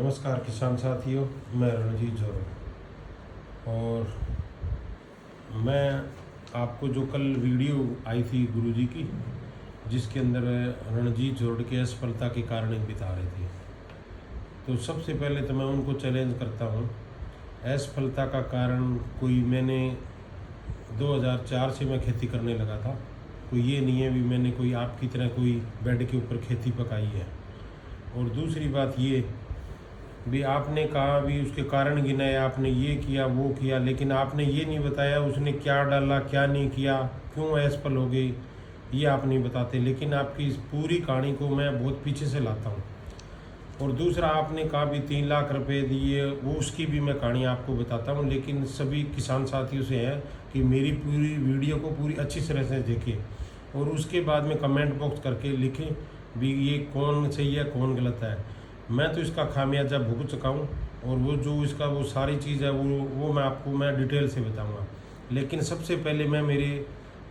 नमस्कार किसान साथियों, मैं रणजीत जोर। और मैं आपको जो कल वीडियो आई थी गुरुजी की, जिसके अंदर रणजीत जोड़ के असफलता के कारण बता रहे थे, तो सबसे पहले तो मैं उनको चैलेंज करता हूँ। असफलता का कारण मैंने 2004 से मैं खेती करने लगा था। कोई ये नहीं है भी मैंने कोई आपकी तरह कोई बेड के ऊपर खेती पकाई है। और दूसरी बात ये भी, आपने कहा भी उसके कारण गिनाए, आपने ये किया वो किया, लेकिन आपने ये नहीं बताया उसने क्या डाला क्या नहीं किया, क्यों असफल हो गई, ये आप नहीं बताते। लेकिन आपकी इस पूरी कहानी को मैं बहुत पीछे से लाता हूँ। और दूसरा, आपने कहा भी 3 लाख रुपए दिए, वो उसकी भी मैं कहानी आपको बताता हूँ। लेकिन सभी किसान साथियों से है कि मेरी पूरी वीडियो को पूरी अच्छी तरह से देखें और उसके बाद में कमेंट बॉक्स करके लिखें भी ये कौन सही है कौन गलत है। मैं तो इसका खामियाजा भुगत चुका हूँ और वो जो इसका वो सारी चीज़ है वो मैं डिटेल से बताऊँगा। लेकिन सबसे पहले मैं मेरे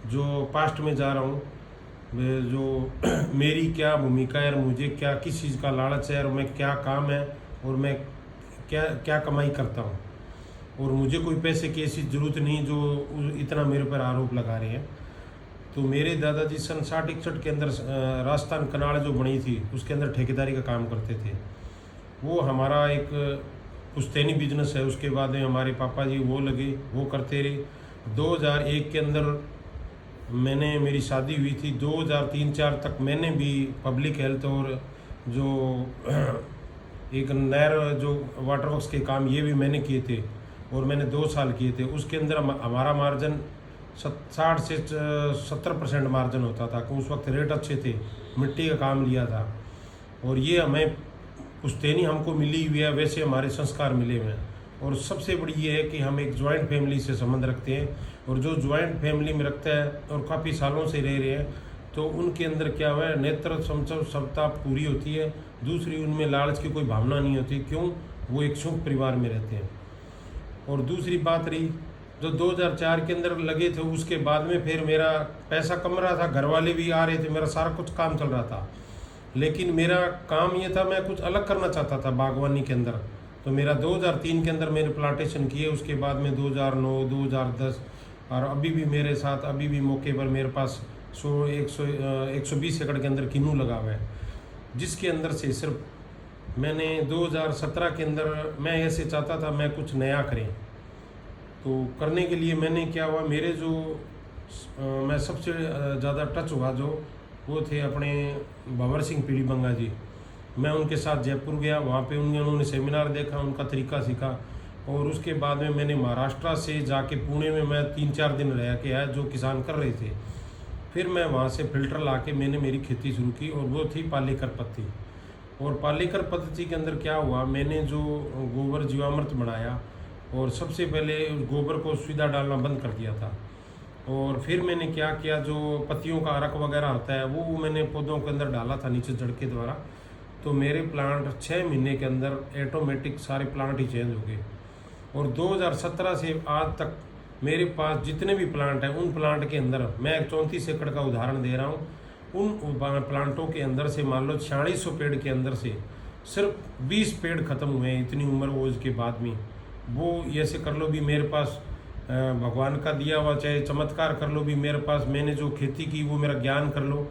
जो पास्ट में जा रहा हूँ, जो मेरी क्या भूमिका है और मुझे क्या किस चीज़ का लालच है और मैं क्या काम है और मैं क्या क्या कमाई करता हूँ, और मुझे कोई पैसे की ऐसी ज़रूरत नहीं जो इतना मेरे पर आरोप लगा रहे हैं। तो मेरे दादाजी सन 60-61 के अंदर राजस्थान कनाड़ जो बनी थी उसके अंदर ठेकेदारी का काम करते थे। वो हमारा एक पुश्तैनी बिजनेस है। उसके बाद में हमारे पापा जी वो करते रहे। 2001 के अंदर मेरी शादी हुई थी। 2003-4 तक मैंने भी पब्लिक हेल्थ और जो एक नहर जो वाटर वर्क्स के काम ये भी मैंने किए थे और मैंने 2 साल किए थे। उसके अंदर हमारा मार्जिन 60 से 70% मार्जिन होता था, कि उस वक्त रेट अच्छे थे, मिट्टी का काम लिया था। और ये हमें पुश्तैनी हमको मिली हुई है, वैसे हमारे संस्कार मिले हुए हैं। और सबसे बड़ी ये है कि हम एक जॉइंट फैमिली से संबंध रखते हैं, और जो जॉइंट फैमिली में रखता है और काफ़ी सालों से रह रहे हैं, तो उनके अंदर क्या हुआ है, नेत्र समता पूरी होती है। दूसरी, उनमें लालच की कोई भावना नहीं होती। क्यों? वो एक सुख परिवार में रहते हैं। और दूसरी बात रही, जो 2004 के अंदर लगे थे, उसके बाद में फिर मेरा पैसा कम रहा था, घर वाले भी आ रहे थे, मेरा सारा कुछ काम चल रहा था। लेकिन मेरा काम ये था, मैं कुछ अलग करना चाहता था बागवानी के अंदर। तो मेरा 2003 के अंदर मैंने प्लांटेशन किए। उसके बाद में 2009, 2010 और अभी भी मेरे साथ अभी भी मौके पर मेरे पास 120 एकड़ के अंदर किन्नू लगा हुआ है, जिसके अंदर से सिर्फ मैंने 2017 के अंदर मैं ऐसे चाहता था मैं कुछ नया करें। तो करने के लिए मैंने क्या हुआ, मेरे जो मैं सबसे ज़्यादा टच हुआ जो वो थे अपने भंवर सिंह पीढ़ी बंगा जी। मैं उनके साथ जयपुर गया, वहाँ पे उन्होंने सेमिनार देखा, उनका तरीका सीखा। और उसके बाद में मैंने महाराष्ट्र से जाके पुणे में मैं 3-4 दिन रह के आया, जो किसान कर रहे थे। फिर मैं वहाँ से फिल्टर ला के मैंने मेरी खेती शुरू की, और वो थी पालेकर पद्धति। और पालेकर पद्धति के अंदर क्या हुआ, मैंने जो गोबर जीवामृत बनाया, और सबसे पहले गोबर को सीधा डालना बंद कर दिया था। और फिर मैंने क्या किया, जो पत्तियों का अरक वगैरह होता है वो मैंने पौधों के अंदर डाला था नीचे जड़ के द्वारा। तो मेरे प्लांट 6 महीने के अंदर ऑटोमेटिक सारे प्लांट ही चेंज हो गए। और 2017 से आज तक मेरे पास जितने भी प्लांट हैं, उन प्लांट के अंदर मैं 34 एकड़ का उदाहरण दे रहा हूँ। उन प्लांटों के अंदर से मान लो 4600 पेड़ के अंदर से सिर्फ 20 पेड़ खत्म हुए हैं इतनी उम्र ओज के बाद में। वो ऐसे कर लो भी मेरे पास भगवान का दिया हुआ, चाहे चमत्कार कर लो भी, मेरे पास मैंने जो खेती की वो मेरा ज्ञान कर लो।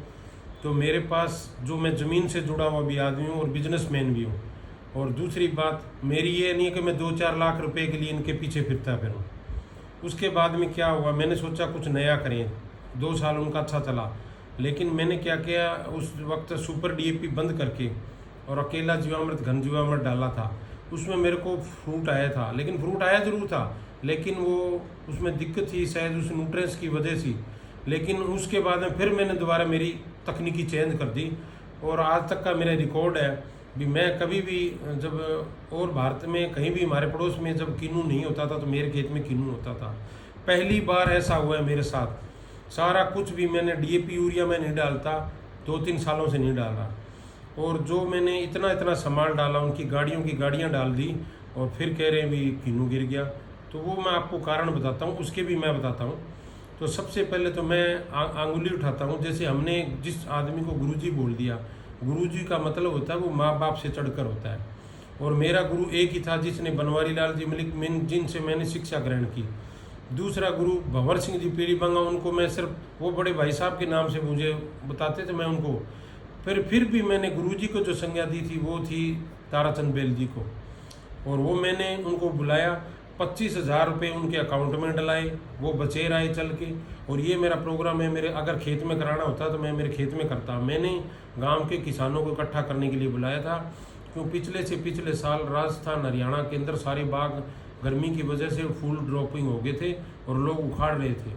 तो मेरे पास जो मैं ज़मीन से जुड़ा हुआ भी आदमी हूँ और बिजनेसमैन भी हूँ। और दूसरी बात मेरी ये नहीं है कि मैं 2-4 लाख रुपए के लिए इनके पीछे फिरता फिरूँ। उसके बाद में क्या हुआ, मैंने सोचा कुछ नया करें। 2 साल उनका अच्छा चला, लेकिन मैंने क्या किया, उस वक्त सुपर DAP बंद करके और अकेला जीवामृत घन जीवामृत डाला था। उसमें मेरे को फ्रूट आया था, लेकिन फ्रूट आया जरूर था, लेकिन वो उसमें दिक्कत थी शायद उस न्यूट्रिएंट्स की वजह से। लेकिन उसके बाद में फिर मैंने दोबारा मेरी तकनीकी चेंज कर दी, और आज तक का मेरा रिकॉर्ड है भी मैं कभी भी जब और भारत में कहीं भी हमारे पड़ोस में जब किन्नू नहीं होता था तो मेरे खेत में किन्नू होता था। पहली बार ऐसा हुआ है मेरे साथ। सारा कुछ भी मैंने DAP यूरिया में नहीं डालता, 2-3 सालों से नहीं डाल रहा। और जो मैंने इतना सामान डाला, उनकी गाड़ियों की गाड़ियाँ डाल दी, और फिर कह रहे हैं भी किन्नू गिर गया। तो वो मैं आपको कारण बताता हूँ, उसके भी मैं बताता हूँ। तो सबसे पहले तो मैं आंगुली उठाता हूँ। जैसे हमने जिस आदमी को गुरुजी बोल दिया, गुरुजी का मतलब होता है वो माँ बाप से चढ़कर होता है। और मेरा गुरु एक ही था जिसने बनवारी लाल जी मलिक जिनसे मैंने शिक्षा ग्रहण की। दूसरा गुरु भंवर सिंह जी पीली बंगा, उनको मैं सिर्फ वो बड़े भाई साहब के नाम से मुझे बताते थे, मैं उनको फिर भी मैंने गुरुजी को जो संज्ञा दी थी वो थी ताराचंद बेल जी को। और वो मैंने उनको बुलाया, 25,000 रुपये उनके अकाउंट में डलाए, वो बचे रहे चल के। और ये मेरा प्रोग्राम है, मेरे अगर खेत में कराना होता तो मैं मेरे खेत में करता। मैंने गांव के किसानों को इकट्ठा करने के लिए बुलाया था, क्यों पिछले साल राजस्थान हरियाणा के अंदर सारे बाग गर्मी की वजह से फुल ड्रॉपिंग हो गए थे और लोग उखाड़ रहे थे,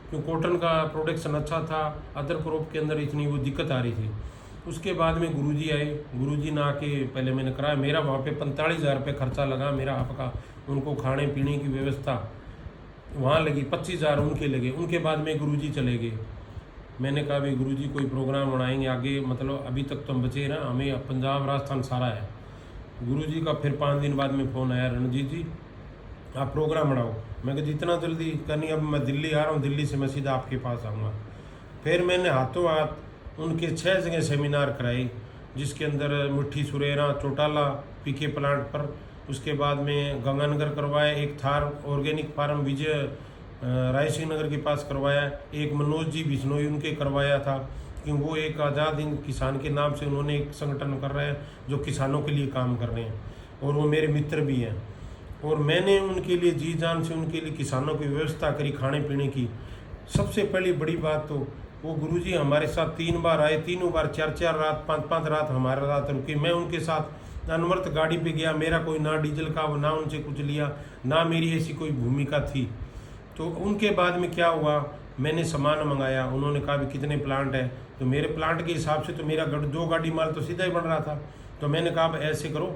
क्यों कॉटन का प्रोडक्शन अच्छा था, अदर क्रॉप के अंदर इतनी वो दिक्कत आ रही थी। उसके बाद में गुरुजी आए, गुरुजी ने आके पहले मैंने कराया, मेरा वहाँ पे 45,000 रुपये खर्चा लगा मेरा आपका, उनको खाने पीने की व्यवस्था वहाँ लगी, 25,000 उनके लगे। उनके बाद में गुरुजी चले गए। मैंने कहा भाई गुरुजी कोई प्रोग्राम बनाएंगे आगे, मतलब अभी तक तो हम बचे ना, हमें पंजाब राजस्थान सारा है। गुरुजी का फिर 5 दिन बाद में फ़ोन आया, रणजीत जी आप प्रोग्राम बनाओ। मैं कहा जितना जल्दी करनी, अब मैं दिल्ली आ रहा हूँ, दिल्ली से मैं सीधा आपके पास आऊँगा। फिर मैंने हाथों हाथ उनके 6 जगह सेमिनार कराए, जिसके अंदर मिट्टी सुरेरा चौटाला पीके प्लांट पर, उसके बाद में गंगानगर करवाया, एक थार ऑर्गेनिक फार्म विजय रायसिंह नगर के पास करवाया, एक मनोज जी बिश्नोई उनके करवाया था, कि वो एक आज़ाद हिंद किसान के नाम से उन्होंने एक संगठन कर रहे हैं जो किसानों के लिए काम कर रहे हैं, और वो मेरे मित्र भी हैं। और मैंने उनके लिए जी जान से उनके लिए किसानों की व्यवस्था करी खाने पीने की। सबसे पहली बड़ी बात तो वो गुरुजी हमारे साथ 3 बार आए, तीनों बार 4-4 रात 5-5 रात हमारे रात रुके। मैं उनके साथ अनवर्त गाड़ी पे गया, मेरा कोई ना डीजल का ना उनसे कुछ लिया, ना मेरी ऐसी कोई भूमिका थी। तो उनके बाद में क्या हुआ, मैंने सामान मंगाया, उन्होंने कहा भी कितने प्लांट है, तो मेरे प्लांट के हिसाब से तो मेरा 2 गाड़ी माल तो सीधा ही बन रहा था। तो मैंने कहा अब ऐसे करो,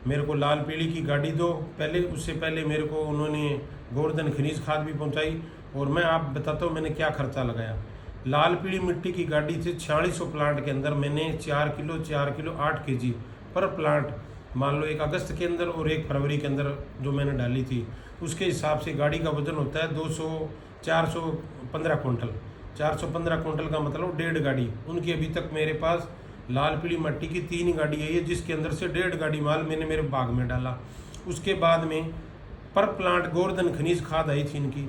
मेरे को लाल पीली की गाड़ी दो पहले, उससे पहले मेरे को उन्होंने गोवर्धन खनिज खाद भी पहुंचाई। और मैं आप बताता हूँ मैंने क्या खर्चा लगाया। लाल पीली मिट्टी की गाड़ी से 4600 प्लांट के अंदर मैंने 4 किलो 8 kg पर प्लांट, मान लो 1 अगस्त के अंदर और 1 फरवरी के अंदर जो मैंने डाली थी, उसके हिसाब से गाड़ी का वजन होता है 415 कुंटल। 415 कुंटल का मतलब 1.5 गाड़ी। उनकी अभी तक मेरे पास लाल पीली मिट्टी की 3 गाड़ी आई है, जिसके अंदर से 1.5 गाड़ी माल मैंने मेरे बाग में डाला। उसके बाद में पर प्लांट गोवर्धन खनिज खाद आई थी इनकी,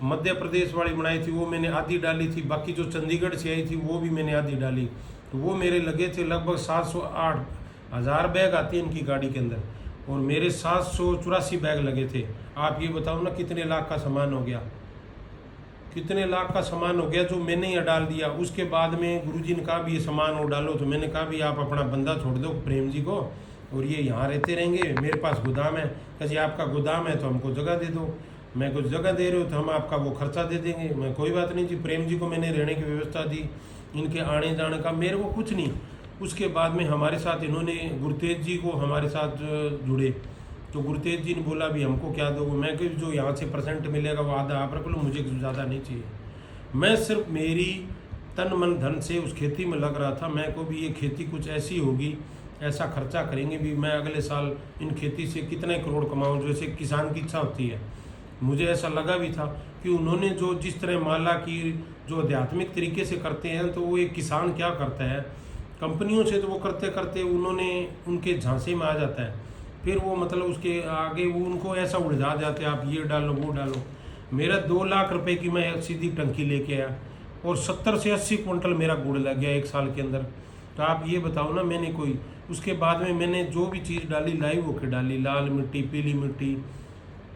मध्य प्रदेश वाली बनाई थी, वो मैंने आधी डाली थी, बाकी जो चंडीगढ़ से आई थी वो भी मैंने आधी डाली। तो वो मेरे लगे थे लगभग 708,000 बैग आते हैं इनकी गाड़ी के अंदर, और मेरे 784 बैग लगे थे। आप ये बताओ ना कितने लाख का सामान हो गया, कितने लाख का सामान हो गया जो मैंने यहाँ डाल दिया। उसके बाद में गुरुजी ने कहा भी ये सामान और डालो, तो मैंने कहा भी आप अपना बंदा छोड़ दो प्रेम जी को, और ये यहाँ रहते रहेंगे, मेरे पास गोदाम है। कहीं आपका गोदाम है तो हमको जगह दे दो, मैं कुछ जगह दे रहे हो तो हम आपका वो खर्चा दे देंगे। मैं कोई बात नहीं जी, प्रेम जी को मैंने रहने की व्यवस्था दी, इनके आने जाने का मेरे को कुछ नहीं। उसके बाद में हमारे साथ इन्होंने गुरुतेज जी को हमारे साथ जुड़े, तो गुरुतेज जी ने बोला भी हमको क्या दो, मैं कि जो यहाँ से % मिलेगा वो आधा आप रख लो, मुझे ज़्यादा नहीं चाहिए। मैं सिर्फ मेरी तन मन धन से उस खेती में लग रहा था। मैं को भी ये खेती कुछ ऐसी होगी, ऐसा खर्चा करेंगे भी, मैं अगले साल इन खेती से कितने करोड़ कमाऊँ, जैसे किसान की इच्छा होती है। मुझे ऐसा लगा भी था कि उन्होंने जो जिस तरह माला की जो आध्यात्मिक तरीके से करते हैं, तो वो एक किसान क्या करता है, कंपनियों से तो वो करते करते उन्होंने उनके झांसे में आ जाता है, फिर वो मतलब उसके आगे वो उनको ऐसा उलझा जाते हैं, आप ये डालो वो डालो। मेरा 2 लाख रुपए की मैं सीधी टंकी लेके आया, और 70 से 80 कुंटल मेरा गुड़ लग गया 1 साल के अंदर। तो आप ये बताओ ना, मैंने कोई उसके बाद में मैंने जो भी चीज़ डाली लाइव होकर डाली, लाल मिट्टी पीली मिट्टी।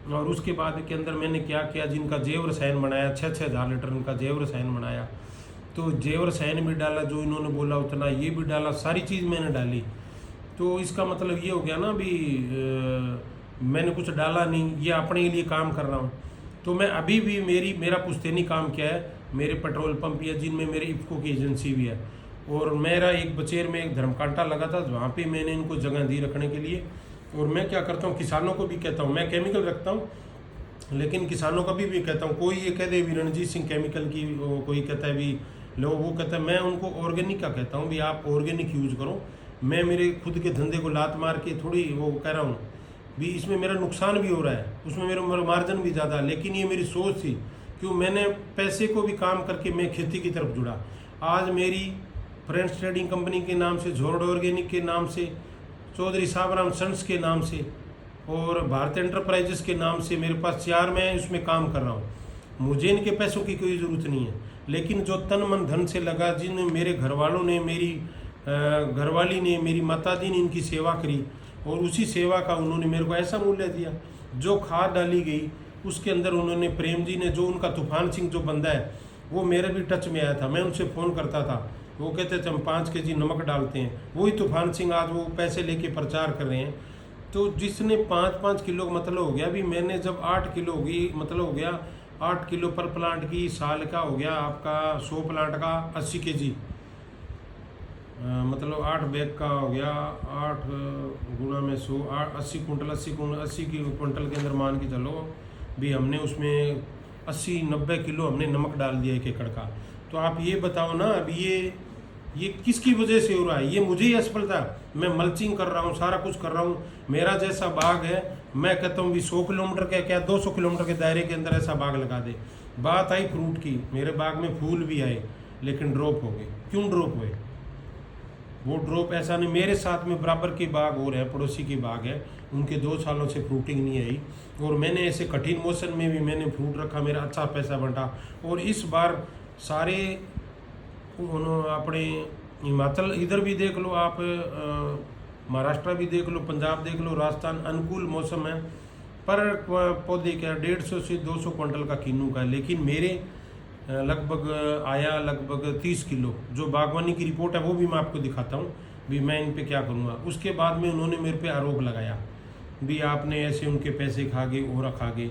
और उसके बाद के अंदर मैंने क्या किया, जिनका जैव रसायन बनाया 6-6 हज़ार लीटर उनका जैव रसायन बनाया, तो जैव रसायन भी डाला, जो इन्होंने बोला उतना ये भी डाला, सारी चीज़ मैंने डाली। तो इसका मतलब ये हो गया ना भी मैंने कुछ डाला नहीं, ये अपने लिए काम कर रहा हूँ। तो मैं अभी भी मेरा पुश्तैनी काम क्या है, मेरे पेट्रोल पंप या जिनमें मेरी इफ्को की एजेंसी भी है, और मेरा एक बचेर में एक धर्मकांटा लगा था, वहाँ पे मैंने इनको जगह दी रखने के लिए। और मैं क्या करता हूँ, किसानों को भी कहता हूँ, मैं केमिकल रखता हूँ, लेकिन किसानों का भी कहता हूँ। कोई ये कह दे भी रणजीत सिंह केमिकल की, कोई कहता है भी लो, वो कहता है, मैं उनको ऑर्गेनिक का कहता हूँ भी आप ऑर्गेनिक यूज़ करो। मैं मेरे खुद के धंधे को लात मार के थोड़ी वो कह रहा हूँ भी, इसमें मेरा नुकसान भी हो रहा है, उसमें मेरा मार्जिन भी ज़्यादा, लेकिन ये मेरी सोच थी, क्यों मैंने पैसे को भी काम करके मैं खेती की तरफ जुड़ा। आज मेरी फ्रेंड्स ट्रेडिंग कंपनी के नाम से, झोरड ऑर्गेनिक के नाम से चौधरी साबराम सन्स के नाम से और भारत एंटरप्राइजेस के नाम से मेरे पास 4 मैं इसमें काम कर रहा हूँ। मुझे इनके पैसों की कोई ज़रूरत नहीं है, लेकिन जो तन मन धन से लगा, जिन मेरे घर वालों ने, मेरी घरवाली ने, मेरी माताजी ने इनकी सेवा करी और उसी सेवा का उन्होंने मेरे को ऐसा मूल्य दिया। जो खाद डाली गई उसके अंदर उन्होंने, प्रेम जी ने, जो उनका तूफान सिंह जो बंदा है वो मेरे भी टच में आया था, मैं उनसे फ़ोन करता था, वो कहते थे हम 5 kg नमक डालते हैं। वही तूफान सिंह आज वो पैसे लेके प्रचार कर रहे हैं। तो जिसने 5-5 किलो मतलब हो गया, अभी मैंने जब 8 किलो होगी मतलब हो गया 8 किलो पर प्लांट की, साल का हो गया आपका 100 प्लांट का 80 kg, मतलब 8 बैग का हो गया, 8 गुणा में 100, 80 कुंटल, 80 कुंटल के अंदर मान के चलो भी हमने उसमें 80-90 किलो हमने नमक डाल दिया 1 एकड़ का। तो आप ये बताओ ना, अब ये किसकी वजह से हो रहा है? ये मुझे ही असफलता, मैं मल्चिंग कर रहा हूँ, सारा कुछ कर रहा हूँ, मेरा जैसा बाग है, मैं कहता हूँ भी 100 किलोमीटर के क्या 200 किलोमीटर के दायरे के अंदर ऐसा बाग लगा दे। बात आई फ्रूट की, मेरे बाग में फूल भी आए लेकिन ड्रॉप हो गए। क्यों ड्रॉप हुए? वो ड्रॉप ऐसा नहीं, मेरे साथ में बराबर के बाग और है, पड़ोसी के बाग है, उनके 2 सालों से फ्रूटिंग नहीं आई और मैंने ऐसे कठिन मौसम में भी मैंने फ्रूट रखा, मेरा अच्छा पैसा बंटा। और इस बार सारे उन्होंने अपने हिमाचल इधर भी देख लो आप, महाराष्ट्र भी देख लो, पंजाब देख लो, राजस्थान, अनुकूल मौसम है, पर पौधे क्या 150 से 200 क्विंटल का किन्नू का है। लेकिन मेरे लगभग आया लगभग 30 किलो। जो बागवानी की रिपोर्ट है वो भी मैं आपको दिखाता हूँ भी मैं इन पे क्या करूँगा। उसके बाद में उन्होंने मेरे पे आरोप लगाया भी आपने ऐसे उनके पैसे खा गए और खा गए।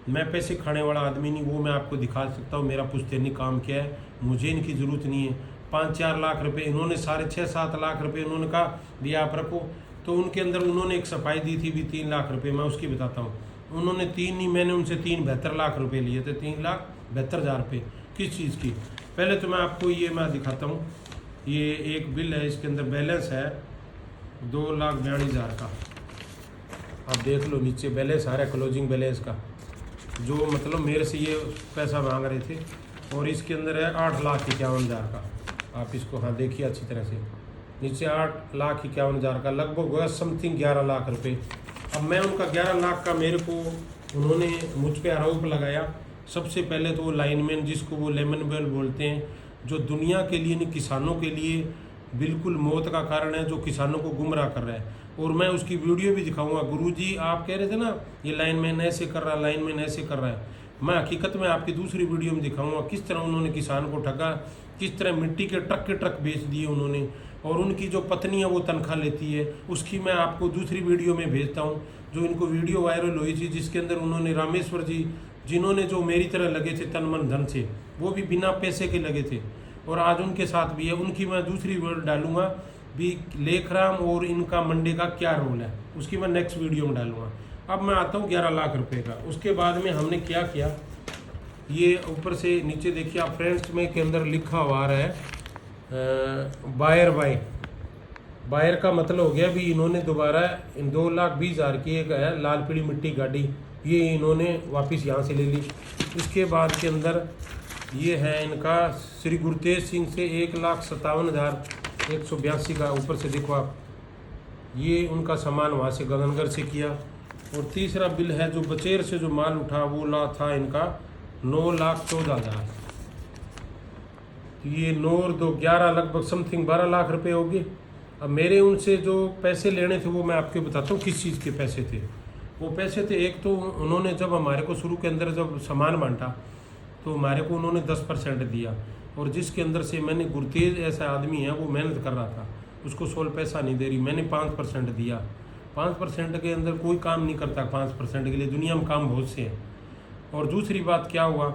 मैं पैसे खाने वाला आदमी नहीं, वो मैं आपको दिखा सकता हूँ, मेरा पुश्तैनी काम क्या है, मुझे इनकी ज़रूरत नहीं है। 5-4 लाख रुपए इन्होंने, 6.5-7 लाख रुपए उन्होंने कहा भी आप रखो, तो उनके अंदर उन्होंने एक सफाई दी थी भी 3 लाख रुपए, मैं उसकी बताता हूँ। उन्होंने 3 नहीं, मैंने उनसे 72 लाख रुपए लिए थे, 3,72,000 रुपये। किस चीज़ की? पहले तो मैं आपको ये मैं दिखाता हूँ, ये एक बिल है, इसके अंदर बैलेंस है 2,42,000 का। आप देख लो नीचे बैलेंस आ रहा है, क्लोजिंग बैलेंस का, जो मतलब मेरे से ये पैसा मांग रहे थे। और इसके अंदर है 8,51,000 का। आप इसको हाँ देखिए अच्छी तरह से, नीचे 8,51,000 का, लगभग हुआ समथिंग 11 लाख रुपए। अब मैं उनका 11 लाख का, मेरे को उन्होंने मुझ पे आरोप लगाया। सबसे पहले तो वो लाइनमैन, जिसको वो लेमन बेल बोलते हैं, जो दुनिया के लिए नहीं किसानों के लिए बिल्कुल मौत का कारण है, जो किसानों को गुमराह कर रहा है। और मैं उसकी वीडियो भी दिखाऊंगा। गुरुजी आप कह रहे थे ना ये लाइनमैन ऐसे कर रहा है, लाइनमैन ऐसे कर रहा है, मैं हकीकत में आपकी दूसरी वीडियो में दिखाऊंगा किस तरह उन्होंने किसान को ठगा, किस तरह मिट्टी के ट्रक बेच दिए उन्होंने, और उनकी जो पत्नी है वो तनख्वाह लेती है, उसकी मैं आपको दूसरी वीडियो में भेजता हूँ। जो इनको वीडियो वायरल हुई थी जिसके अंदर उन्होंने रामेश्वर जी, जिन्होंने जो मेरी तरह लगे थे तन मन धन से, वो भी बिना पैसे के लगे थे, और आज उनके साथ भी है। उनकी मैं दूसरी वीडियो डालूंगा भी लेखराम और इनका मंडे का क्या रोल है, उसकी मैं नेक्स्ट वीडियो में डालूंगा। अब मैं आता हूँ 11 लाख रुपए का। उसके बाद में हमने क्या किया, ये ऊपर से नीचे देखिए आप, फ्रेंड्स में के अंदर लिखा हुआ है बायर का मतलब हो गया भी इन्होंने दोबारा 2,20,000 की एक है लाल पीली मिट्टी गाड़ी, ये इन्होंने वापस यहाँ से ले ली। इसके बाद के अंदर ये है इनका श्री गुरतेज सिंह से 1,57,182 का, ऊपर से देखो आप, ये उनका सामान वहाँ से गगनगर से किया। और तीसरा बिल है जो बचेर से जो माल उठा वो ला था इनका 9,14,000, ये 9 और 2 11 लगभग समथिंग 12 लाख रुपए हो गए। अब मेरे उनसे जो पैसे लेने थे वो मैं आपको बताता हूँ किस चीज़ के पैसे थे। वो पैसे थे, एक तो उन्होंने जब हमारे को शुरू के अंदर जब सामान बांटा तो हमारे को उन्होंने 10% दिया, और जिसके अंदर से मैंने, गुरतेज ऐसा आदमी है वो मेहनत कर रहा था, उसको 16 पैसा नहीं दे रही, मैंने 5% दिया। 5% के अंदर कोई काम नहीं करता, 5% के लिए दुनिया में काम बहुत से हैं। और दूसरी बात क्या हुआ,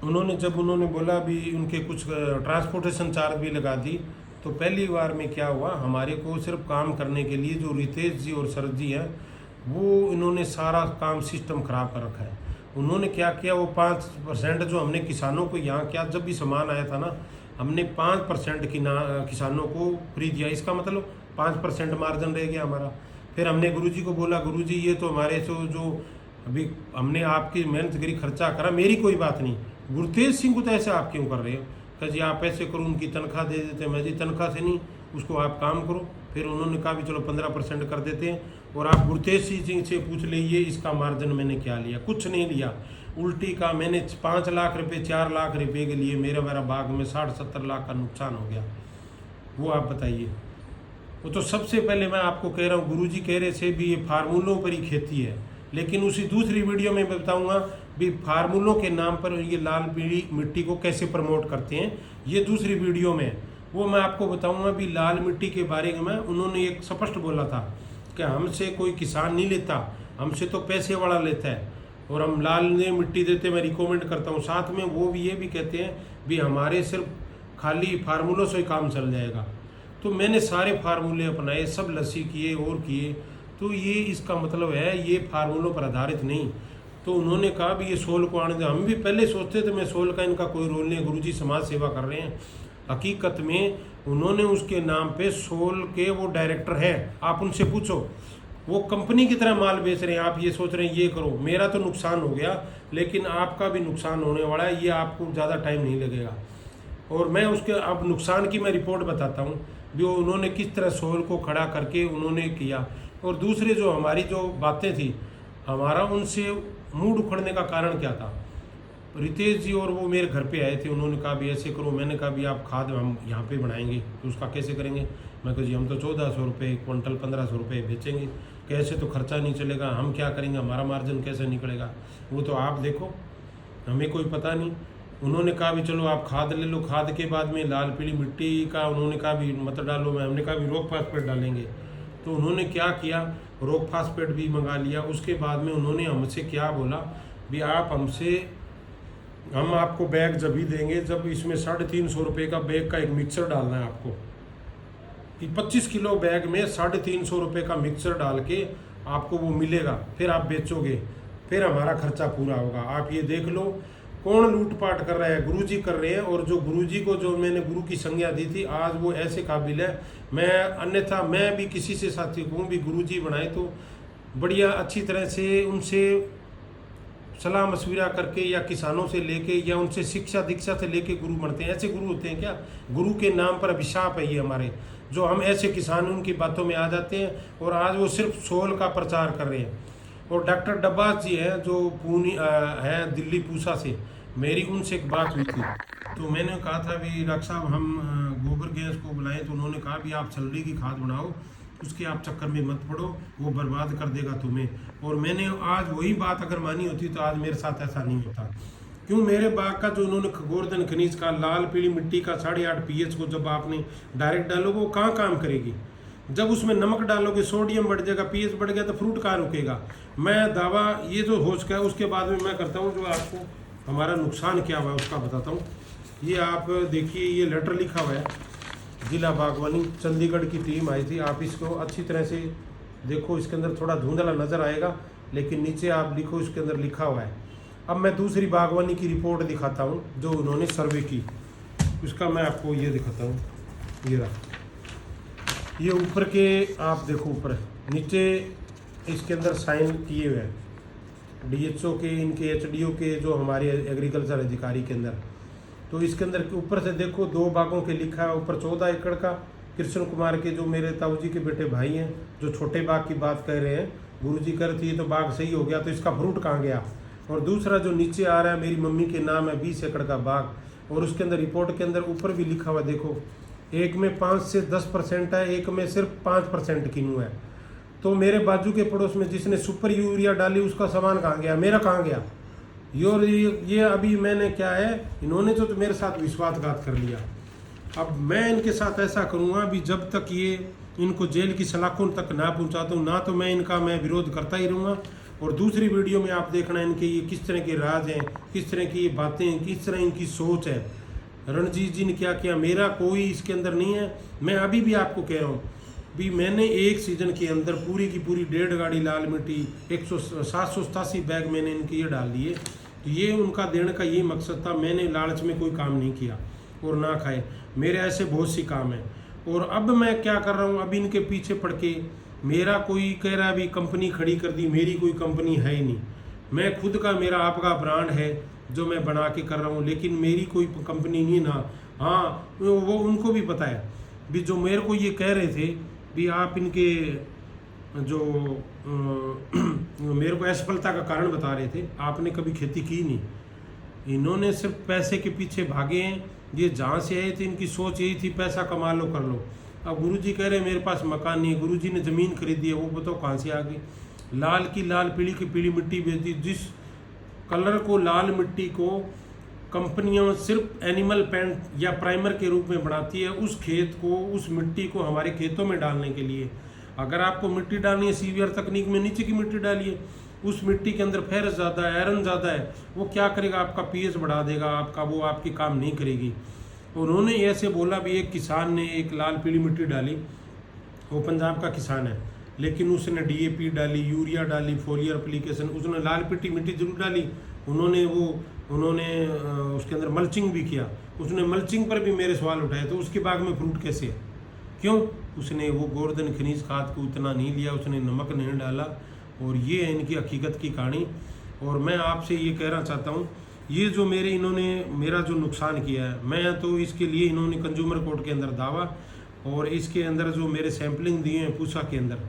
उन्होंने जब उन्होंने बोला भी उनके कुछ ट्रांसपोर्टेशन चार्ज भी लगा दी, तो पहली बार में क्या हुआ, हमारे को सिर्फ काम करने के लिए जो रितेश जी और शरद जी हैं वो इन्होंने सारा काम सिस्टम ख़राब कर रखा है। उन्होंने क्या किया, वो 5% जो हमने किसानों को यहाँ क्या, जब भी सामान आया था ना, हमने 5% किसानों को फ्री दिया। इसका मतलब 5% मार्जिन रह गया हमारा। फिर हमने गुरुजी को बोला, गुरुजी ये तो हमारे जो अभी हमने आपकी मेहनत करी, खर्चा करा, मेरी कोई बात नहीं, गुरतेज सिंह को तो ऐसे आप क्यों कर रहे हो? कह जी आप ऐसे करो, उनकी तनख्वाह दे देते। मैं जी तनख्वाह से नहीं, उसको आप काम करो, फिर उन्होंने कहा भी चलो 15% कर देते हैं, और आप गुरतेज सिंह से पूछ लीजिए इसका मार्जिन मैंने क्या लिया, कुछ नहीं लिया। उल्टी का मैंने 5 लाख रुपए 4 लाख रुपए के लिए मेरा बाग में 60-70 लाख का नुकसान हो गया। वो आप बताइए। वो तो सबसे पहले मैं आपको कह रहा हूँ, गुरुजी कह रहे थे भी ये फार्मूलों पर ही खेती है, लेकिन उसी दूसरी वीडियो में मैं बताऊंगा भी फार्मूलों के नाम पर ये लाल पीली मिट्टी को कैसे प्रमोट करते हैं। ये दूसरी वीडियो में वो मैं आपको बताऊंगा भी लाल मिट्टी के बारे में उन्होंने एक स्पष्ट बोला था कि हमसे कोई किसान नहीं लेता, हमसे तो पैसे वाला लेता है, और हम लाल मिट्टी देते। मैं रिकमेंड करता हूँ। साथ में वो भी ये भी कहते हैं भी हमारे सिर्फ खाली फार्मूलों से ही काम चल जाएगा। तो मैंने सारे फार्मूले अपनाए, सब लस्सी किए और किए। तो ये इसका मतलब है ये फार्मूलों पर आधारित नहीं। तो उन्होंने कहा भी ये सोल को आने दे। हम भी पहले सोचते थे मैं सोल का इनका कोई रोल नहीं, गुरुजी समाज सेवा कर रहे हैं। हकीकत में उन्होंने उसके नाम पे सोल के वो डायरेक्टर है, आप उनसे पूछो, वो कंपनी की तरह माल बेच रहे हैं। आप ये सोच रहे हैं ये करो, मेरा तो नुकसान हो गया, लेकिन आपका भी नुकसान होने वाला है, ये आपको ज़्यादा टाइम नहीं लगेगा। और मैं उसके अब नुकसान की मैं रिपोर्ट बताता हूँ भी वो उन्होंने किस तरह सोल को खड़ा करके उन्होंने किया। और दूसरे जो हमारी जो बातें थी, हमारा उनसे मूड उखड़ने का कारण क्या था। रितेश जी और वो मेरे घर पे आए थे, उन्होंने कहा भी ऐसे करो। मैंने कहा भी आप खाद हम यहाँ पे बनाएंगे तो उसका कैसे करेंगे। मैं कहा जी हम तो 1400 रुपये क्विंटल 1500 रुपये बेचेंगे, कैसे तो खर्चा नहीं चलेगा, हम क्या करेंगे, हमारा मार्जिन कैसे निकलेगा, वो तो आप देखो, हमें कोई पता नहीं। उन्होंने कहा भी चलो आप खाद ले लो, खाद के बाद में लाल पीली मिट्टी का उन्होंने कहा भी मत डालो। मैं हमने कहा भी रॉक फास्फेट डालेंगे। तो उन्होंने क्या किया, रॉक फास्फेट भी मंगा लिया। उसके बाद में उन्होंने हमसे क्या बोला भी हम आपको बैग जब ही देंगे जब इसमें 350 रुपये का बैग का एक मिक्सर डालना है आपको, कि 25 किलो बैग में 350 रुपये का मिक्सर डाल के आपको वो मिलेगा, फिर आप बेचोगे, फिर हमारा खर्चा पूरा होगा। आप ये देख लो कौन लूटपाट कर रहा है, गुरुजी कर रहे हैं। और जो गुरुजी को जो मैंने गुरु की संज्ञा दी थी, आज वो ऐसे काबिल है। मैं अन्यथा मैं भी किसी से साथी हूँ भी गुरुजी बनाए तो बढ़िया अच्छी तरह से उनसे सलाह मशविरा करके या किसानों से लेके या उनसे शिक्षा दीक्षा से लेके गुरु बनते हैं। ऐसे गुरु होते हैं क्या? गुरु के नाम पर अभिशाप है ये हमारे, जो हम ऐसे किसान उनकी बातों में आ जाते हैं। और आज वो सिर्फ सोल का प्रचार कर रहे हैं। और डॉक्टर डब्बास जी हैं जो हैं दिल्ली पूसा से, मेरी उनसे एक बात हुई थी। तो मैंने कहा था भी डॉक्टर साहब हम गोबर गैस को बुलाएं, तो उन्होंने कहा भी आप छलड़ी की खाद बनाओ, उसके आप चक्कर में मत पड़ो, वो बर्बाद कर देगा तुम्हें। और मैंने आज वही बात अगर मानी होती तो आज मेरे साथ ऐसा नहीं होता। क्यों? मेरे बाग का जो उन्होंने गोवर्धन खनिज का लाल पीली मिट्टी का 8.5 pH को जब आपने डायरेक्ट डालोगे वो कहाँ काम करेगी। जब उसमें नमक डालोगे सोडियम बढ़ जाएगा, pH बढ़ गया तो फ्रूट कहाँ रुकेगा। मैं दावा ये जो हो चुका है उसके बाद में मैं करता हूँ, जो आपको हमारा नुकसान क्या हुआ है उसका बताता हूँ। ये आप देखिए, ये लेटर लिखा हुआ है, जिला बागवानी चंडीगढ़ की टीम आई थी। आप इसको अच्छी तरह से देखो, इसके अंदर थोड़ा धुंधला नज़र आएगा लेकिन नीचे आप लिखो, इसके अंदर लिखा हुआ है। अब मैं दूसरी बागवानी की रिपोर्ट दिखाता हूँ जो उन्होंने सर्वे की, उसका मैं आपको ये दिखाता हूँ। ये रहा, ये ऊपर के आप देखो, ऊपर नीचे इसके अंदर साइन किए हुए हैं DHO के, इनके HDO के, जो हमारे एग्रीकल्चर अधिकारी के अंदर। तो इसके अंदर के ऊपर से देखो 2 बागों के लिखा है, ऊपर 14 एकड़ का कृष्ण कुमार के, जो मेरे ताऊ जी के बेटे भाई हैं, जो छोटे बाग की बात कह रहे हैं। गुरुजी कह रहे थे तो बाग सही हो गया, तो इसका फ्रूट कहाँ गया। और दूसरा जो नीचे आ रहा है, मेरी मम्मी के नाम है 20 एकड़ का बाग, और उसके अंदर रिपोर्ट के अंदर ऊपर भी लिखा हुआ देखो, एक में 5 से 10% है, एक में सिर्फ 5% किनू है। तो मेरे बाजू के पड़ोस में जिसने सुपर यूरिया डाली उसका सामान कहाँ गया, मेरा कहाँ गया। ये अभी मैंने क्या है, इन्होंने तो मेरे साथ विश्वासघात कर लिया। अब मैं इनके साथ ऐसा करूँगा भी जब तक ये इनको जेल की सलाखों तक ना पहुँचाता हूँ ना, तो मैं विरोध करता ही रहूँगा। और दूसरी वीडियो में आप देखना इनके ये किस तरह के राज हैं, किस तरह की ये बातें हैं, किस तरह इनकी सोच है। रणजीत जी ने क्या किया, मेरा कोई इसके अंदर नहीं है। मैं अभी भी आपको कह रहा हूँ भी मैंने एक सीज़न के अंदर पूरी की पूरी 1.5 गाड़ी लाल मिट्टी 787 बैग मैंने इनके ये डाल दिए। तो ये उनका देने का ये मकसद था। मैंने लालच में कोई काम नहीं किया और ना खाए, मेरे ऐसे बहुत सी काम है। और अब मैं क्या कर रहा हूँ, अब इनके पीछे पड़ के मेरा कोई कह रहा है भी कंपनी खड़ी कर दी, मेरी कोई कंपनी है ही नहीं। मैं खुद का, मेरा आपका ब्रांड है जो मैं बना के कर रहा हूँ, लेकिन मेरी कोई कंपनी नहीं ना। हाँ, वो उनको भी पता है भी जो मेरे को ये कह रहे थे भी आप इनके जो मेरे को असफलता का कारण बता रहे थे, आपने कभी खेती की नहीं, इन्होंने सिर्फ पैसे के पीछे भागे हैं। ये जहाँ से आए थे इनकी सोच यही थी पैसा कमा लो कर लो। अब गुरुजी कह रहे हैं मेरे पास मकान नहीं है, गुरुजी ने ज़मीन खरीदी है, वो बताओ कहाँ से आ गई। लाल की लाल, पीली की पीली मिट्टी बेच दी। जिस कलर को, लाल मिट्टी को कंपनियां सिर्फ एनिमल पेंट या प्राइमर के रूप में बनाती है, उस खेत को, उस मिट्टी को हमारे खेतों में डालने के लिए, अगर आपको मिट्टी डालनी है सीवीआर तकनीक में, नीचे की मिट्टी डालिए। उस मिट्टी के अंदर फेरस ज़्यादा है, आयरन ज़्यादा है, वो क्या करेगा, आपका पीएच बढ़ा देगा आपका, वो आपकी काम नहीं करेगी। उन्होंने ऐसे बोला भी, एक किसान ने एक लाल पीली मिट्टी डाली, वो पंजाब का किसान है, लेकिन उसने डीएपी डाली, यूरिया डाली, फोलियर एप्लीकेशन, उसने लाल मिट्टी जरूर डाली। उन्होंने उसके अंदर मल्चिंग भी किया, उसने मल्चिंग पर भी मेरे सवाल उठाए, तो उसके बाग में फ्रूट कैसे है? क्यों? उसने वो गोवर्धन खनिज खाद को उतना नहीं लिया, उसने नमक नहीं डाला। और ये है इनकी हकीकत की कहानी। और मैं आपसे ये कहना चाहता हूँ, ये जो इन्होंने मेरा जो नुकसान किया है, मैं तो इसके लिए इन्होंने कंज्यूमर कोर्ट के अंदर दावा, और इसके अंदर जो मेरे सैंपलिंग दिए हैं पूसा के अंदर,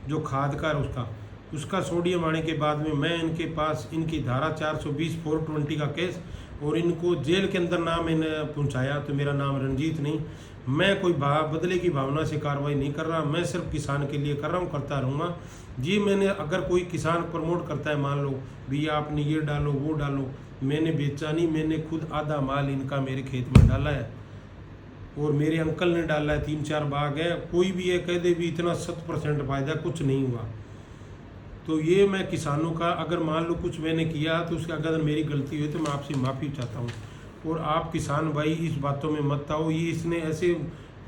जो खाद का उसका सोडियम आने के बाद में मैं इनके पास इनकी धारा 420 420 का केस, और इनको जेल के अंदर नाम मैंने पहुंचाया। तो मेरा नाम रंजीत नहीं, मैं कोई बदले की भावना से कार्रवाई नहीं कर रहा, मैं सिर्फ किसान के लिए कर रहा हूँ, करता रहूँगा। ये मैंने, अगर कोई किसान प्रमोट करता है, मान लो भैया आपने ये डालो वो डालो, मैंने बेचा नहीं, मैंने खुद आधा माल इनका मेरे खेत में डाला है, और मेरे अंकल ने डाला है, 3-4 बाग है। कोई भी ये कह दे भी इतना 7% फायदा, कुछ नहीं हुआ। तो ये मैं किसानों का, अगर मान लो कुछ मैंने किया तो उसके अगर मेरी गलती हुई तो मैं आपसे माफ़ी चाहता हूँ। और आप किसान भाई इस बातों में मत आओ। ये इसने ऐसे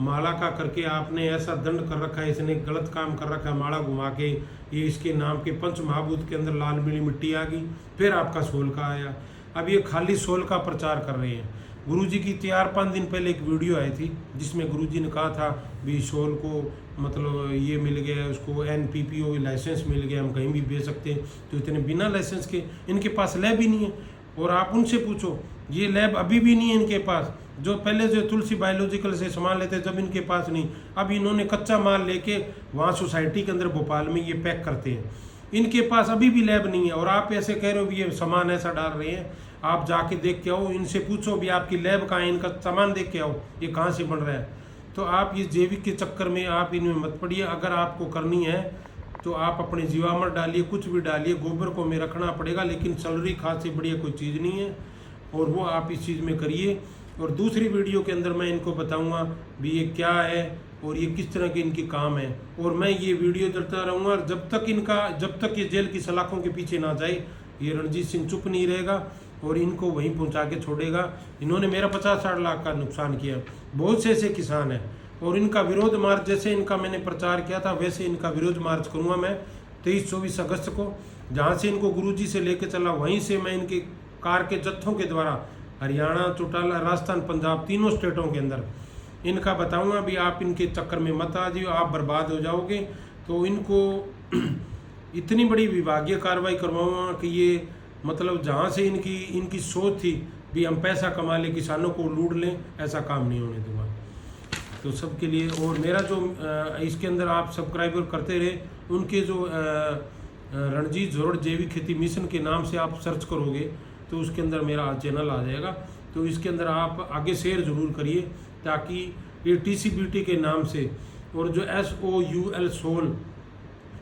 माला का करके आपने ऐसा दंड कर रखा है, इसने गलत काम कर रखा है, माला घुमा के, ये इसके नाम के पंच महाभूत के अंदर लाल पीली मिट्टी आ गई, फिर आपका सोल का आया। अब ये खाली सोल का प्रचार कर रहे हैं। गुरुजी की 4-5 दिन पहले एक वीडियो आई थी जिसमें गुरुजी ने कहा था भी सोल को मतलब ये मिल गया, उसको NPPO लाइसेंस मिल गया, हम कहीं भी बेच सकते हैं। तो इतने बिना लाइसेंस के, इनके पास लैब ही नहीं है। और आप उनसे पूछो, ये लैब अभी भी नहीं है इनके पास। जो पहले जो तुलसी बायोलॉजिकल से सामान लेते जब इनके पास नहीं, अब इन्होंने कच्चा माल लेके वहाँ सोसाइटी के अंदर भोपाल में ये पैक करते हैं। इनके पास अभी भी लैब नहीं है। और आप ऐसे कह रहे हो भी ये सामान ऐसा डाल रहे हैं, आप जाके देख के आओ, इनसे पूछो भी आपकी लैब कहाँ है, इनका सामान देख के आओ, ये कहाँ से बन रहा है। तो आप ये जैविक के चक्कर में आप इनमें मत पड़िए। अगर आपको करनी है तो आप अपने जीवामृत डालिए, कुछ भी डालिए, गोबर को में रखना पड़ेगा, लेकिन सलरी खाद से बढ़िया कोई चीज़ नहीं है। और वो आप इस चीज़ में करिए। और दूसरी वीडियो के अंदर मैं इनको बताऊंगा भी ये क्या है और ये किस तरह के इनके काम है। और मैं ये वीडियो देता रहूँगा जब तक ये जेल की सलाखों के पीछे ना जाए, ये रणजीत सिंह चुप नहीं रहेगा और इनको वहीं पहुंचा के छोड़ेगा। इन्होंने मेरा 50-60 लाख का नुकसान किया। बहुत से ऐसे किसान हैं और इनका विरोध मार्च, जैसे इनका मैंने प्रचार किया था वैसे इनका विरोध मार्च करूँगा मैं 23-24 अगस्त को। जहाँ से इनको गुरुजी से लेके चला, वहीं से मैं इनके कार के जत्थों के द्वारा हरियाणा, चौटाला, राजस्थान, पंजाब, तीनों स्टेटों के अंदर इनका बताऊंगा भी आप इनके चक्कर में मत आ जाइए, आप बर्बाद हो जाओगे। तो इनको इतनी बड़ी विभागीय कार्रवाई करवाऊंगा कि ये मतलब जहाँ से इनकी सोच थी भी हम पैसा कमा लें, किसानों को लूट लें, ऐसा काम नहीं होने दूंगा। तो सबके लिए, और मेरा जो इसके अंदर आप सब्सक्राइबर करते रहे, उनके जो रणजीत जोड़ जैविक खेती मिशन के नाम से आप सर्च करोगे तो उसके अंदर मेरा चैनल आ जाएगा। तो इसके अंदर आप आगे शेयर ज़रूर करिए ताकि ये TCBT के नाम से, और जो SOUL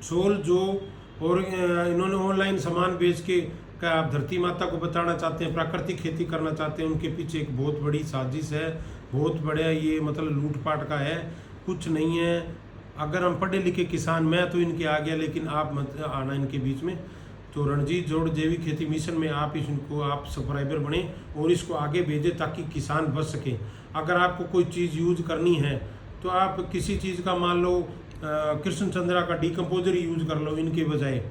सोल जो, और इन्होंने ऑनलाइन सामान बेच के क्या आप धरती माता को बताना चाहते हैं, प्राकृतिक खेती करना चाहते हैं, उनके पीछे एक बहुत बड़ी साजिश है, बहुत बड़ा ये मतलब लूटपाट का है, कुछ नहीं है। अगर हम पढ़े लिखे किसान, मैं तो इनके आ गया, लेकिन आप मत आना इनके बीच में। तो रणजीत जोड़ जैविक खेती मिशन में आप सब्सक्राइबर बने और इसको आगे भेजें ताकि किसान बच सके। अगर आपको कोई चीज़ यूज करनी है तो आप किसी चीज़ का मान लो कृष्ण चंद्रा का डिकम्पोजर यूज कर लो इनके बजाय,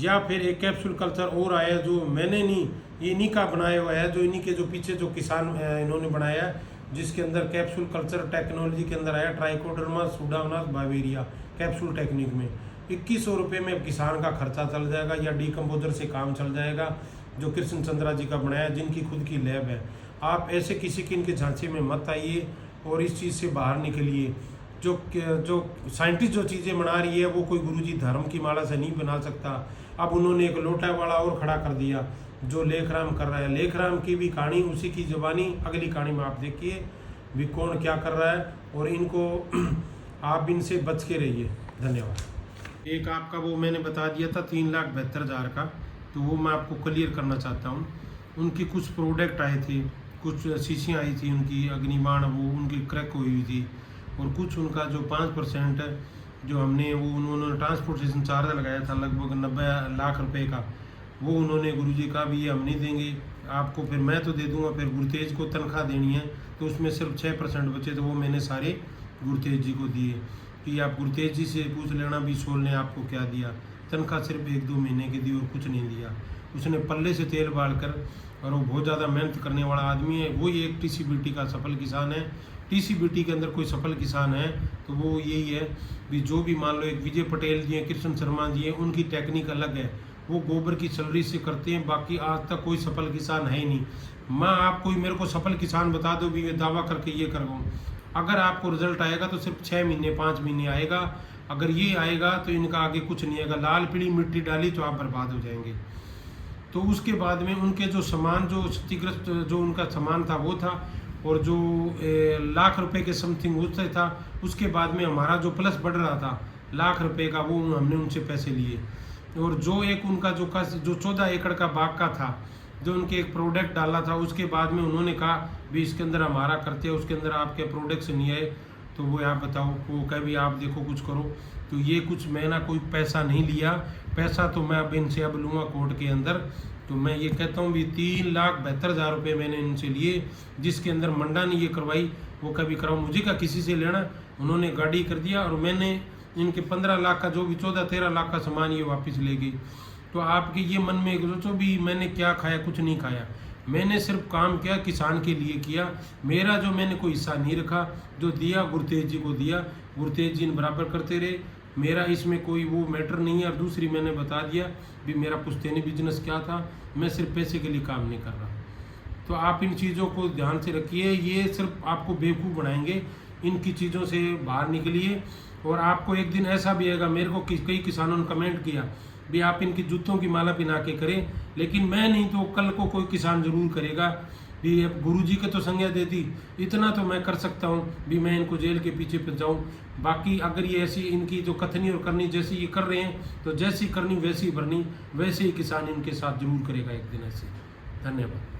या फिर एक कैप्सूल कल्चर और आया जो मैंने नहीं, ये इन्हीं का बनाया हुआ है, जो इन्हीं के जो पीछे जो किसान इन्होंने बनाया है, जिसके अंदर कैप्सूल कल्चर टेक्नोलॉजी के अंदर आया trichoderma Pseudomonas Bavaria capsule technique में 2100 रुपये में किसान का खर्चा चल जाएगा, या डिकम्पोजर से काम चल जाएगा, जो कृष्ण चंद्रा जी का बनाया, जिनकी खुद की लैब है। आप ऐसे किसी की इनके झांसे में मत आइए और इस चीज़ से बाहर निकलिए। जो साइंटिस्ट जो चीज़ें बना रही है वो कोई गुरुजी धर्म की माला से नहीं बना सकता। अब उन्होंने एक लोटा वाला और खड़ा कर दिया जो लेखराम कर रहा है। लेखराम की भी कहानी उसी की ज़बानी अगली कहानी में आप देखिए भी कौन क्या कर रहा है, और इनको आप इनसे बच के रहिए। धन्यवाद। एक आपका वो मैंने बता दिया था 3,72,000 का, तो वो मैं आपको क्लियर करना चाहता हूँ। उनकी कुछ प्रोडक्ट आए थे, कुछ शीशियाँ आई थी उनकी अग्निबाण, वो उनकी क्रैक हुई थी, और कुछ उनका जो 5% जो हमने वो उन्होंने ट्रांसपोर्टेशन चार्ज लगाया था लगभग 90 लाख रुपए का, वो उन्होंने गुरुजी का भी ये हम नहीं देंगे आपको, फिर मैं तो दे दूंगा, फिर गुरुतेज को तनख्वाह देनी है, तो उसमें सिर्फ 6% बचे, तो वो मैंने सारे गुरुतेज जी को दिए कि आप गुरुतेज जी से पूछ लेना भी सोल ने आपको क्या दिया। तनख्वाह सिर्फ 1-2 महीने की दी और कुछ नहीं दिया। उसने पल्ले से तेल बाल कर, और वो बहुत ज़्यादा मेहनत करने वाला आदमी है। वही एक टीसीबीटी का सफल किसान है। टीसीबीटी के अंदर कोई सफल किसान है तो वो यही है भी जो भी मान लो एक विजय पटेल जी हैं, कृष्ण शर्मा जी हैं, उनकी टेक्निक अलग है, वो गोबर की सैलरी से करते हैं। बाकी आज तक कोई सफल किसान है ही नहीं। मैं आपको मेरे को सफल किसान बता दो भी मैं दावा करके ये कर रहा हूँ, अगर आपको रिजल्ट आएगा तो सिर्फ 6 महीने 5 महीने आएगा। अगर ये आएगा तो इनका आगे कुछ नहीं आएगा। लाल पीली मिट्टी डाली तो आप बर्बाद हो जाएंगे। तो उसके बाद में उनके जो सामान जो क्षतिग्रस्त जो उनका सामान था वो था, और जो लाख रुपए के समथिंग उससे था। उसके बाद में हमारा जो प्लस बढ़ रहा था लाख रुपए का, वो हमने उनसे पैसे लिए। और जो एक उनका जो 14 एकड़ का बाग का था, जो उनके एक प्रोडक्ट डाला था, उसके बाद में उन्होंने कहा भी इसके अंदर हमारा करते हैं, उसके अंदर आपके प्रोडक्ट से नहीं आए, तो वो आप बताओ, वो कह भी आप देखो कुछ करो। तो ये कुछ मैं ना कोई पैसा नहीं लिया, पैसा तो मैं अब इनसे अब लूँगा कोर्ट के अंदर। तो मैं ये कहता हूँ भी 3,72,000 रुपये मैंने इनसे लिए, जिसके अंदर मंडा ने ये करवाई, वो कभी कराओ, मुझे का किसी से लेना। उन्होंने गाड़ी कर दिया और मैंने इनके 15 लाख का जो भी 14-13 लाख का सामान ये वापस ले गई। तो आपके ये मन में सोचो भी मैंने क्या खाया, कुछ नहीं खाया। मैंने सिर्फ काम किया, किसान के लिए किया। मेरा जो मैंने कोई हिस्सा नहीं रखा, जो दिया गुरुतेज जी को दिया, गुरुतेज जी ने बराबर करते रहे। मेरा इसमें कोई वो मैटर नहीं है। और दूसरी मैंने बता दिया भी मेरा पुश्तैनी बिजनेस क्या था, मैं सिर्फ पैसे के लिए काम नहीं कर रहा। तो आप इन चीज़ों को ध्यान से रखिए, ये सिर्फ आपको बेवकूफ़ बनाएंगे। इनकी चीज़ों से बाहर निकलिए। और आपको एक दिन ऐसा भी आएगा, मेरे को कई किसानों ने कमेंट किया भी आप इनकी जूतों की माला पहना के करें, लेकिन मैं नहीं तो कल को कोई किसान जरूर करेगा भी गुरुजी के तो संज्ञा दे दी, इतना तो मैं कर सकता हूँ भी मैं इनको जेल के पीछे पहुँचाऊँ। बाकी अगर ये ऐसी इनकी जो कथनी और करनी जैसी ये कर रहे हैं, तो जैसी करनी वैसी भरनी, वैसे ही किसान इनके साथ जरूर करेगा एक दिन ऐसे। धन्यवाद।